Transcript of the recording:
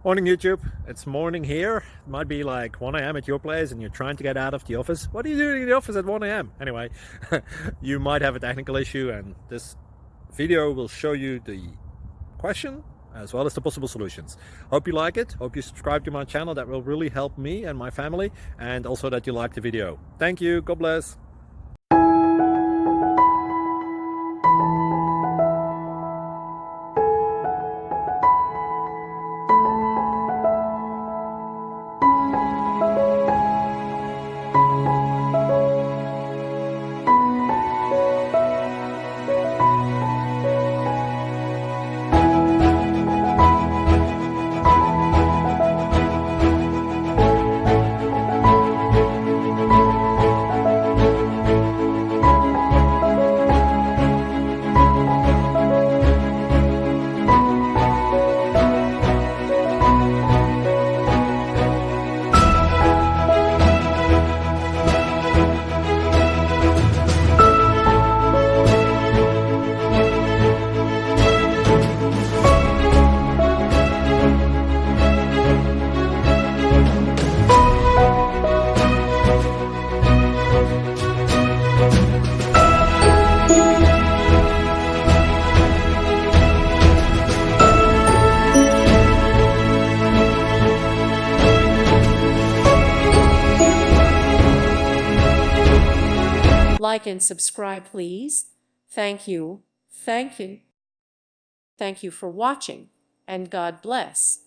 Morning YouTube, it's morning here. It might be like 1 a.m. at your place and you're trying to get out of the office. What are you doing in the office at 1 a.m.? Anyway, you might have a technical issue and this video will show you the question as well as the possible solutions. Hope you like it, hope you subscribe to my channel. That will really help me and my family, and also that you like the video. Thank you, God bless. Like and subscribe, please. Thank you. Thank you. Thank you for watching, and God bless.